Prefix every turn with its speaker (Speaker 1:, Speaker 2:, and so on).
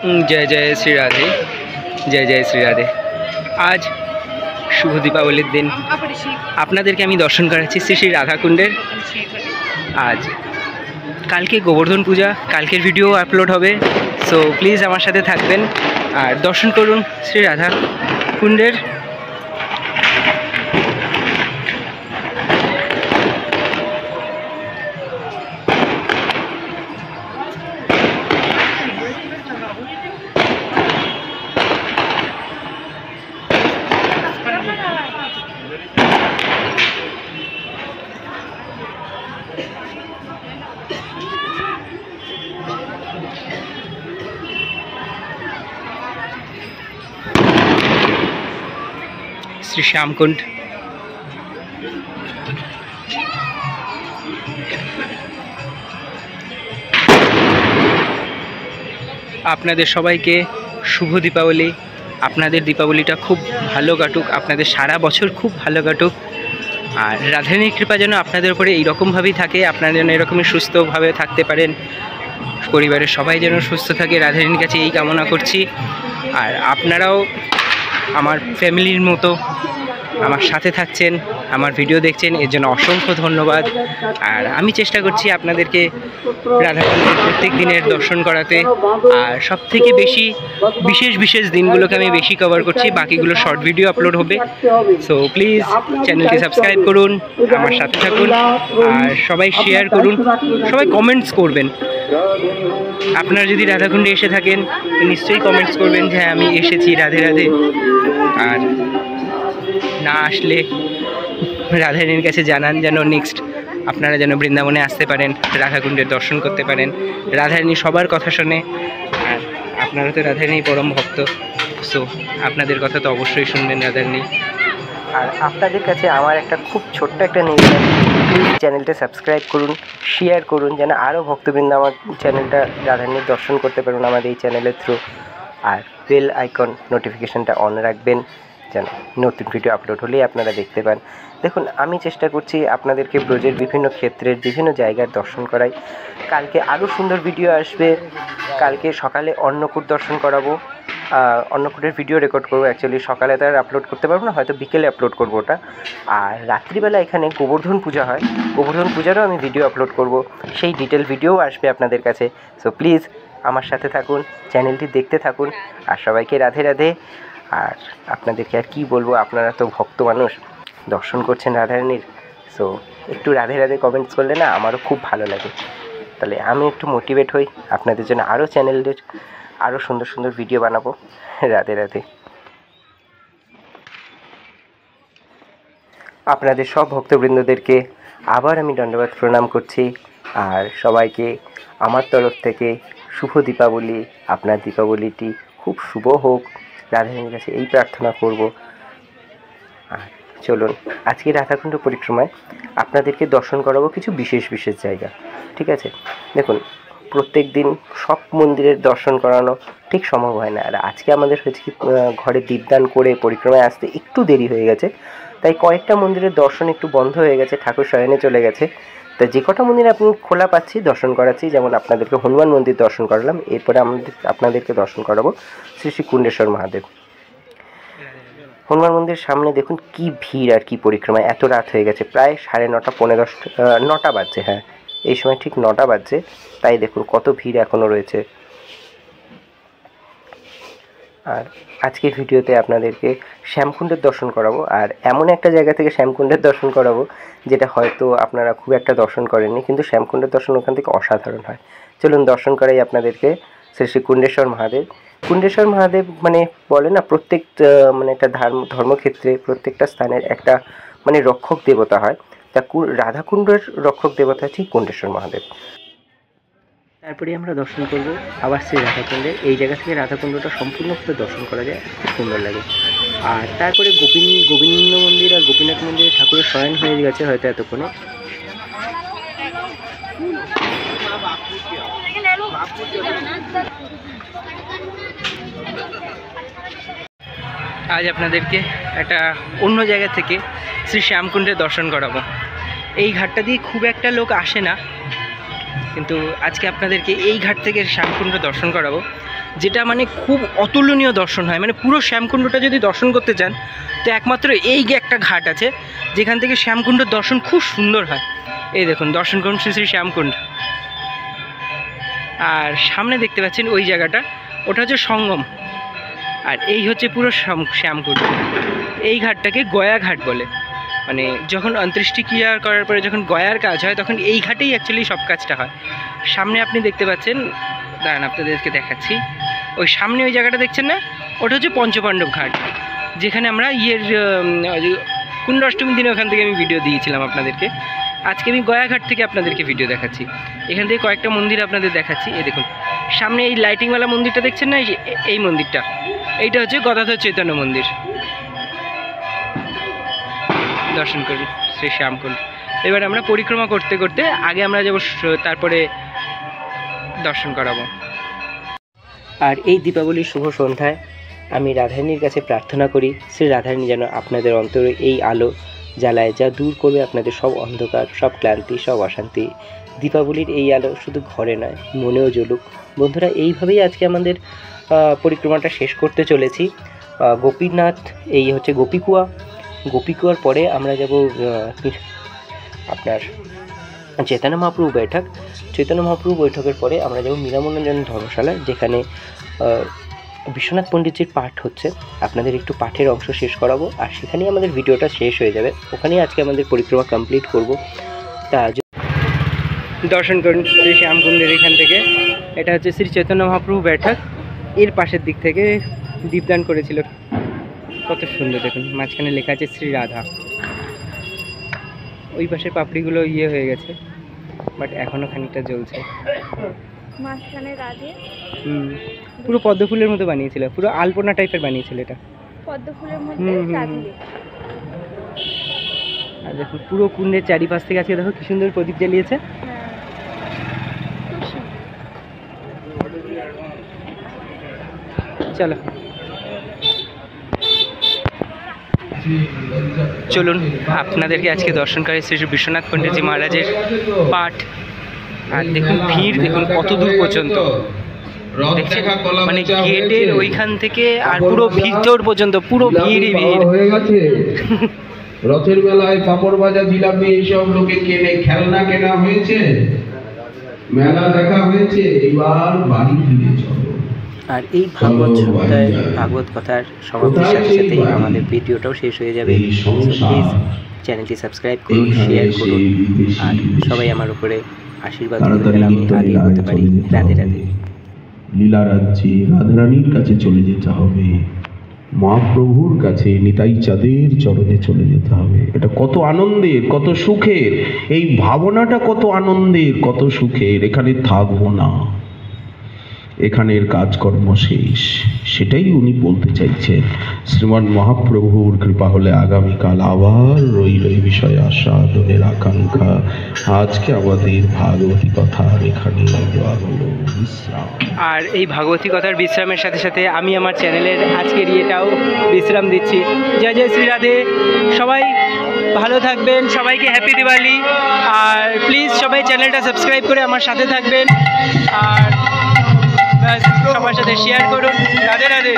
Speaker 1: जय जय श्री राधे, जय जय श्री राधे। आज शुभ दीपावलिर दिन আপনাদেরকে আমি দর্শন করাচ্ছি শ্রী শ্রী রাধাকুণ্ডের। আজ কালকে গোবর্ধন পূজা, কালকের ভিডিও আপলোড হবে, সো প্লিজ আমার সাথে থাকবেন আর দর্শন করুন শ্রী রাধাকুণ্ডের। শ্রী শ্যামকুণ্ড। আপনাদের সবাইকে শুভ দীপাবলি। আপনাদের দীপাবলিটা খুব ভালো কাটুক, আপনাদের সারা বছর খুব ভালো কাটুক। আর রাধারানীর কৃপা যেন আপনাদের উপরে এইরকমভাবেই থাকে, আপনারা যেন এরকমই সুস্থভাবে থাকতে পারেন, পরিবারের সবাই যেন সুস্থ থাকে, রাধারানীর কাছে এই কামনা করছি। আর আপনারাও আমার ফ্যামিলির মতো আমার সাথে থাকছেন, আমার ভিডিও দেখছেন, এর জন্য অসংখ্য ধন্যবাদ। আর আমি চেষ্টা করছি আপনাদেরকে রাধাকুণ্ডের প্রত্যেক দিনের দর্শন করাতে। আর সবথেকে বেশি বিশেষ দিনগুলোকে আমি বেশি কভার করছি, বাকিগুলো শর্ট ভিডিও আপলোড হবে। সো প্লিজ চ্যানেলটি সাবস্ক্রাইব করুন, আমার সাথে থাকুন, আর সবাই শেয়ার করুন, সবাই কমেন্টস করবেন। আপনারা যদি রাধাকুণ্ডে এসে থাকেন নিশ্চয়ই কমেন্টস করবেন যে হ্যাঁ আমি এসেছি, রাধে রাধে। আর না আসলে রাধারানীর কাছে জানান যেন নেক্সট আপনারা যেন বৃন্দাবনে আসতে পারেন, রাধাকুণ্ডের দর্শন করতে পারেন। রাধারানী সবার কথা শোনে, আর আপনারা তো রাধারানীর পরম ভক্ত, সো আপনাদের কথা তো অবশ্যই শুনবেন রাধারানী। আর আপনাদের কাছে আমার একটা খুব ছোট্ট একটা নিবেদন, প্লিজ চ্যানেলটা সাবস্ক্রাইব করুন, শেয়ার করুন, যেন আরও ভক্তবৃন্দ আমার চ্যানেলটা রাধারানীর দর্শন করতে পারুন আমাদের এই চ্যানেলের থ্রু। আর বেল আইকন নোটিফিকেশানটা অন রাখবেন যেন নতুন ভিডিও আপলোড হলেই আপনারা দেখতে পান। দেখুন, আমি চেষ্টা করছি আপনাদেরকে ব্রজের বিভিন্ন ক্ষেত্রের বিভিন্ন জায়গার দর্শন করাই। কালকে আরও সুন্দর ভিডিও আসবে। কালকে সকালে অন্নকূট দর্শন করাবো, অন্নকূটের ভিডিও রেকর্ড করবো। অ্যাকচুয়ালি সকালে তার আপলোড করতে পারবো না, হয়তো বিকেলে আপলোড করবো ওটা। আর রাত্রিবেলা এখানে গোবর্ধন পূজা হয়, গোবর্ধন পূজারও আমি ভিডিও আপলোড করব, সেই ডিটেল ভিডিও আসবে আপনাদের কাছে। সো প্লিজ আমার সাথে থাকুন, চ্যানেলটি দেখতে থাকুন, আর সবাইকে রাধে রাধে। আর আপনাদেরকে আর কী বলবো, আপনারা তো ভক্ত মানুষ, দর্শন করছেন রাধারানীর, সো একটু রাধে রাধে কমেন্টস করলে না আমারও খুব ভালো লাগে, তাহলে আমি একটু মোটিভেট হই, আপনাদের জন্য আরও চ্যানেলের আরও সুন্দর ভিডিও বানাবো। রাধে রাধে। আপনাদের সব ভক্তবৃন্দদেরকে আবার আমি দণ্ডবাদ প্রণাম করছি। আর সবাইকে আমার তরফ থেকে শুভ দীপাবলি। আপনার দীপাবলিটি খুব শুভ হোক, রাধারানীর কাছে এই প্রার্থনা করব। আর চলুন আজকে রাধাকুণ্ড পরিক্রমায় আপনাদেরকে দর্শন করাবো কিছু বিশেষ জায়গা, ঠিক আছে? দেখুন, প্রত্যেক দিন সব মন্দিরের দর্শন করানো ঠিক সম্ভব হয় না। আর আজকে আমাদের হয়েছে কি, ঘরে দীপদান করে পরিক্রমায় আসতে একটু দেরি হয়ে গেছে, তাই কয়েকটা মন্দিরের দর্শন একটু বন্ধ হয়ে গেছে, ঠাকুর শয়নে চলে গেছে। তা যে কটা মন্দির আপনি খোলা পাচ্ছি দর্শন করাচ্ছি। যেমন আপনাদেরকে হনুমান মন্দির দর্শন করালাম, এরপরে আপনাদেরকে দর্শন করাবো শ্রী শ্রী কুণ্ডেশ্বর মহাদেব। হনুমান মন্দিরের সামনে দেখুন কি ভিড় আর কি পরিক্রমায়। এত রাত হয়ে গেছে, প্রায় 9:30 পৌনে 10, 9টা বাজছে। হ্যাঁ, এই সময় ঠিক 9টা বাজছে, তাই দেখুন কত ভিড় এখনও রয়েছে। আর আজকের ভিডিওতে আপনাদেরকে শ্যামকুণ্ডের দর্শন করাবো, আর এমন একটা জায়গা থেকে শ্যামকুণ্ডের দর্শন করাবো যেটা হয়তো আপনারা খুব একটা দর্শন করেননি, কিন্তু শ্যামকুণ্ডের দর্শন ওখান থেকে অসাধারণ হয়। চলুন দর্শন করাই আপনাদেরকে শ্রী শ্রী কুণ্ডেশ্বর মহাদেব। কুণ্ডেশ্বর মহাদেব মানে বলে না, প্রত্যেক মানে একটা ধর্মক্ষেত্রে প্রত্যেকটা স্থানের একটা মানে রক্ষক দেবতা হয়। তা রাধাকুণ্ডের রক্ষক দেবতা হচ্ছে কুণ্ডেশ্বর মহাদেব। তারপরে আমরা দর্শন করব আবার শ্রী রাধাকুণ্ডে। এই জায়গা থেকে রাধাকুণ্ডটা সম্পূর্ণভাবে দর্শন করা যায়, খুব সুন্দর লাগে। আর তারপরে গোবিন্দ মন্দির আর গোপীনাথ মন্দিরে ঠাকুরের শয়ন হয়ে গেছে হয়তো এতক্ষণে। আজ আপনাদেরকে একটা অন্য জায়গা থেকে শ্রী শ্যামকুণ্ডের দর্শন করাবো। এই ঘাটটা দিয়ে খুব একটা লোক আসে না, কিন্তু আজকে আপনাদেরকে এই ঘাট থেকে শ্যামকুণ্ড দর্শন করাবো। যেটা মানে খুব অতুলনীয় দর্শন হয়। মানে পুরো শ্যামকুণ্ডটা যদি দর্শন করতে চান তো একমাত্র এই একটা ঘাট আছে যেখান থেকে শ্যামকুণ্ডের দর্শন খুব সুন্দর হয়। এই দেখুন, দর্শন করুন শ্রী শ্রী শ্যামকুণ্ড। আর সামনে দেখতে পাচ্ছেন ওই জায়গাটা, ওটা হচ্ছে সঙ্গম। আর এই হচ্ছে পুরো শ্যামকুণ্ড। এই ঘাটটাকে গয়া ঘাট বলে। মানে যখন অন্ত্যেষ্টি ক্রিয়া করার পরে যখন গয়ার কাজ হয় তখন এই ঘাটেই অ্যাকচুয়ালি সব কাজটা হয়। সামনে আপনি দেখতে পাচ্ছেন, দাঁড়ান আপনাদেরকে দেখাচ্ছি, ওই সামনে ওই জায়গাটা দেখছেন না, ওটা হচ্ছে পঞ্চপাণ্ডব ঘাট, যেখানে আমরা কুণ্ড অষ্টমীর দিনে ওখান থেকে আমি ভিডিও দিয়েছিলাম আপনাদেরকে। আজকে আমি গয়া ঘাট থেকে আপনাদেরকে ভিডিও দেখাচ্ছি। এখান থেকে কয়েকটা মন্দির আপনাদের দেখাচ্ছি। এই দেখুন সামনে এই লাইটিংওয়ালা মন্দিরটা দেখছেন না, এই মন্দিরটা, এইটা হচ্ছে গদাধর চৈতন্য মন্দির। দর্শন করুন শ্রী শ্যামকুণ্ড। এবার আমরা পরিক্রমা করতে করতে আগে আমরা যাব, তারপরে দর্শন করাবো। আর এই দীপাবলির শুভ সন্ধ্যায় আমি রাধারানীর কাছে প্রার্থনা করি শ্রী রাধারানী যেন আপনাদের অন্তরে এই আলো জ্বালায়, যা দূর করবে আপনাদের সব অন্ধকার, সব ক্লান্তি, সব অশান্তি। দীপাবলির এই আলো শুধু ঘরে নয়, মনেও জ্বলুক। বন্ধুরা, এইভাবেই আজকে আমাদের পরিক্রমাটা শেষ করতে চলেছি। গোপীনাথ, এই হচ্ছে গোপীকুয়ার পরে আমরা যাব আপনার চৈতন্য মহাপ্রভু বৈঠক। চৈতন্য মহাপ্রভু বৈঠকের পরে আমরা যাব মীরামনোরঞ্জন ধর্মশালা, যেখানে বিশ্বনাথ পণ্ডিতজির পাঠ হচ্ছে। আপনাদের একটু পাঠের অংশ শেষ করাবো, আর সেখানেই আমাদের ভিডিওটা শেষ হয়ে যাবে। ওখানেই আজকে আমাদের পরিক্রমা কমপ্লিট করব। তা দর্শন করুন শ্রী শ্যামকুণ্ডের এখান থেকে। এটা হচ্ছে শ্রী চৈতন্য মহাপ্রভু বৈঠক। এর পাশের দিক থেকে দীপদান করেছিল, কত সুন্দর দেখুন। মাঝখানে লেখা আছে শ্রী রাধা। ওই পাশের পাপড়িগুলো হয়ে গেছে, বাট এখনও খানিকটা জ্বলছে। পুরো পদ্ম ফুলের মতো বানিয়েছিল, পুরো আলপনা টাইপের বানিয়েছিল এটা, পদ্ম ফুলের মধ্যে। আর দেখুন পুরো কুণ্ডের চারিপাশ থেকে আজকে দেখো কি সুন্দর প্রদীপ জ্বালিয়েছে। চলো চলুন আপনাদেরকে আজকে দর্শন করে শ্রী বিশ্বনাথ পণ্ডিতজি মহারাজের পাঠ। আর দেখুন ভিড়, দেখুন কত দূর পর্যন্ত, দেখছেন মানে গেটের ওইখান থেকে আর পুরো ভিতর পর্যন্ত পুরো ভিড়ই ভিড় হয়ে গেছে।
Speaker 2: রথের মেলায় পাপড় ভাজা, জিলাপি এইসব লোকে কেনে, খেলনা কেনা হয়েছে, মেলা দেখা হয়েছে, এবার বাড়ি ফিরে চলো।
Speaker 1: আর এই ভাগবত সপ্তাহে ভাগবত কথার সমাপ্তির সাথে সাথেই আমাদের ভিডিওটাও শেষ হয়ে যাবে। প্লিজ চ্যানেলটি সাবস্ক্রাইব করুন, শেয়ার করুন, আর সবাই আমার উপরে আশীর্বাদ করবেন, আমি আগে হতে পারি। রাধে রাধে।
Speaker 2: লীলা রাজ্যে রাধারানীর কাছে চলে যেতে হবে, মহাপ্রভুর কাছে নিতাই চাঁদের চরণে চলে যেতে হবে। এটা কত আনন্দের, কত সুখের, এই ভাবনাটা কত আনন্দের, কত সুখের। এখানে থাকবো না, এখানের কাজকর্ম শেষ, সেটাই উনি বলতে চাইছেন। শ্রীমান মহাপ্রভুর কৃপা হলে আগামীকাল আবার রইল এই বিষয়ে আস্বাদনের আকাঙ্ক্ষা। আজকে আমাদের ভাগবতী কথার এখানে দেওয়া হলো বিশ্রাম।
Speaker 1: আর এই ভাগবতী কথার বিশ্রামের সাথে সাথে আমি আমার চ্যানেলের আজকের ইয়েটাও বিশ্রাম দিচ্ছি। জয় জয় শ্রী রাধে। সবাই ভালো থাকবেন, সবাইকে হ্যাপি দিওয়ালি। আর প্লিজ সবাই চ্যানেলটা সাবস্ক্রাইব করে আমার সাথে থাকবেন, আর সবার সাথে শেয়ার করুন। রাধে রাধে।